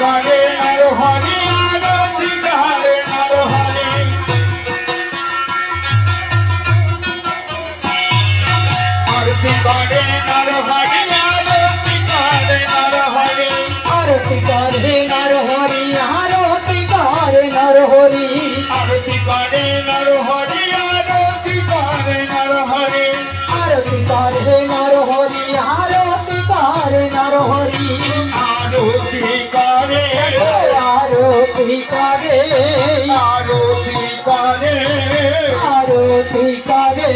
করে নর হরি আরতি করে নর হরি আরতি করে নর হরি আরতি করে নর হরি আরতি করে নর হরি আরতি করে নর হরি আরতি করে নর হরি আরতি করে নর হরি আরতি করে নর হরি আরতি করে নর হরি আরতি করে আরতি করে আরতি করে আরতি করে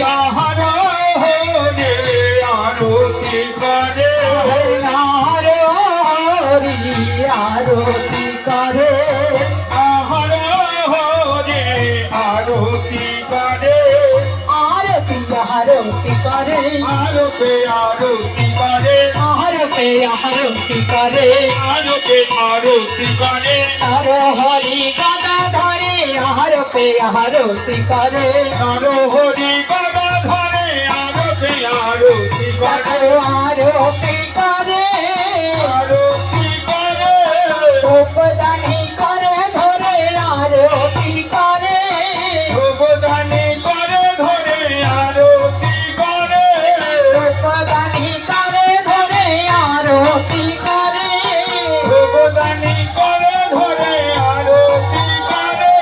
নাহর হরে আরতি করে নার হরি আরতি করে নাহর হরে আরতি করে আরতি আরতি করে আরতে আরতি করে আরতি আরতি করে আরতে আরতি করে নর হরি গদা ধরে আরতি আরতি করে নর হরি গদা ধরে আরতে আরতি করে আরতি করে আরতি করে উপদানি করে ধরে আরতি করে উপদানি করে ধরে আরতি করে উপদানি করে ধরে আরতি করে উপদানি করে ধরে আরতি করে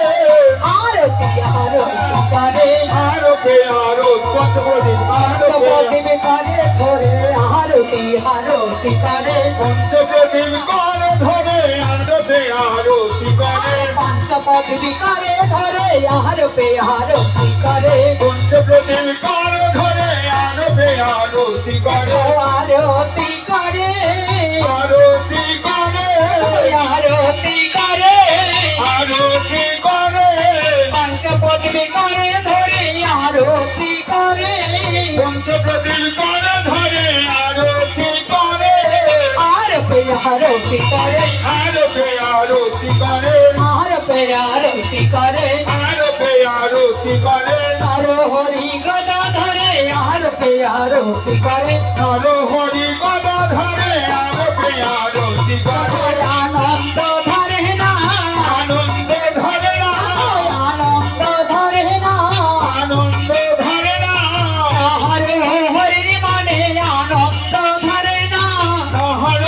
আরতি আরতি করে আরতে আরত পঞ্চপ্রদীপ পঞ্চপ্রদীপ করে ধরে আরতি আরতি করে পঞ্চপ্রদীপ করে ধরে আরতে আরতি করে পঞ্চপ্রদীপ করে ধরে আরতি আরতি করে পঞ্চপ্রদীপ করে ধরে আরতে আরতি করে আরতি করে আরতি করে আরতি করে আরতি করে পঞ্চপ্রদীপ করে ধরে আরতি করে পঞ্চপ্রদীপ করে ধরে আরতি করে আরতি আরতি করে আরতে আরতি করে আরতি আরতি করে আরতে আরতি করে নর হরি গদা ধরে আরতি আরতি করে নর হরি গদা ধরে আরতে আরতি করে আনন্দ ধরে না আনন্দ ধরে না আনন্দ ধরে না আনন্দ ধরে না হরে হরির মনে আনন্দ ধরে না হর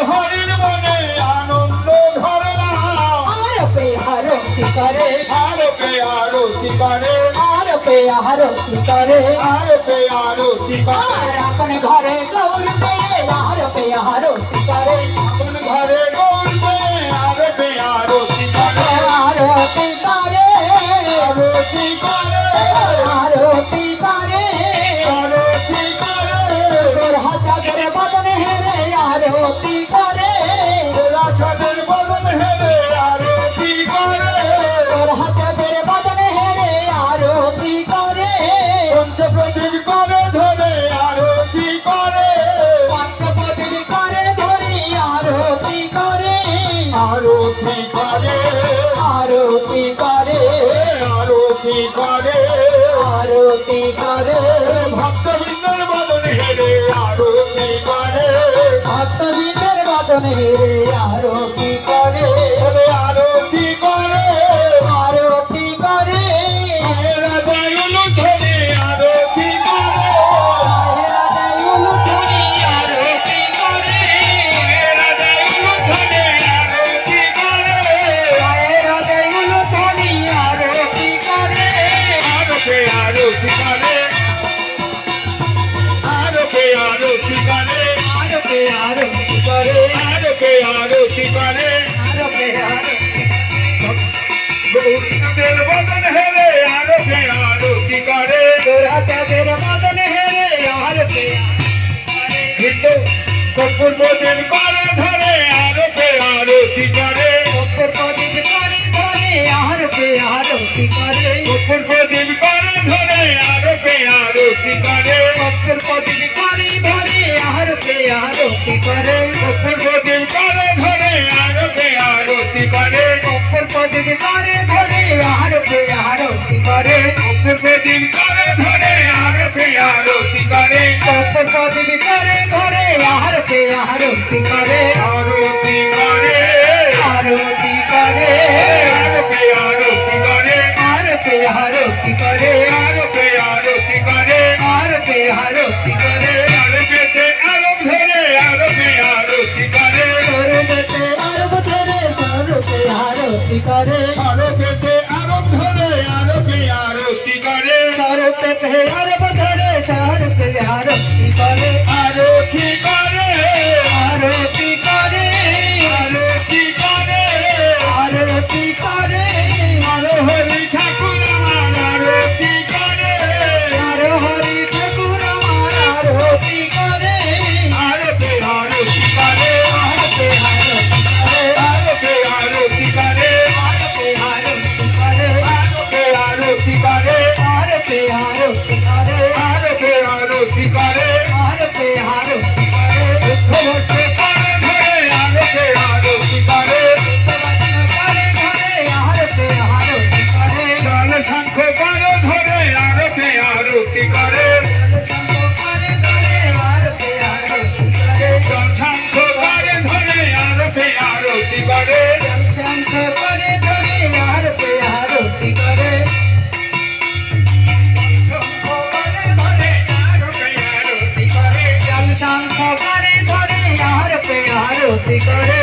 হরির মনে আনন্দ ধরে না আরতি আরতি করে আরতে আরতি করে আরতি আরতি করে আরতে আরতি করে আর আপন ঘরে গৌর দে আরতি আরতি করে আপন ঘরে গৌরবে আরতে আরতি করে আরতি করে আরতি করে আরতি করে আরতি করে তোর হাজারের বদনে হেরে আরতি করে রাজাদের বদন হেরে আরতি করে তোর হাজারের বদনে হেরে আরতি করে পঞ্চপ্রদীপ করে ধরে আরতি করে পঞ্চপদীর করে ধরি আরতি করে আরতি করে আরতি করে আরতি করে আরতি করে ভক্তবৃন্দের বদন হেরে আরতি করে ভক্তবৃন্দের বদনে হেরে আরতি করে আরতি করে আরতি করে রাজায়ুলু ধরে আরতি করে রাজায়ুলু ধরি আরতি করে রাজায়ুলু ধরে আরতি করে রাজায়ুলু ধরি আরতি করে আরতে আরতি করে আরতে আরতি করে আরতি আরতি করে আরতে আরতি করে আরতি আরতি গৌরীদের বদন হেরে আরতে আরতি করে রাজাদের বদনে হেরে আরতি করে কিন্তু কর্পূরবদের করে ধরে আরতে আরতি করে কর্পূর প্রদীপ করে ধরে আরতি আরতি করে কর্পূরবদের করে ধরে আরতে আরতি করে কর্পূর প্রদীপ করে ধরে আরতি আরতি করে কর্পূরবদের করে ধরে আরতে আরতি করে কর্পূর প্রদীপ করে ধরে আরতি আরতি করে কর্পূরবদের করে ধরে আরতে আরতি করে কর্পূর প্রদীপ করে ধরে আরতি আরতি করে আরতি করে यार पे आरती करे বসে করে ধরে আরতে আরতি করে यार पे आरती करे জল শঙ্খ করে ধরে আরতে আরতি করে यार पे आरती करे জল শঙ্খ করে ধরে আরতে আরতি করে शंख करे धरे यार पे आरती करे जल शंख करे धरे यार पे आरती करे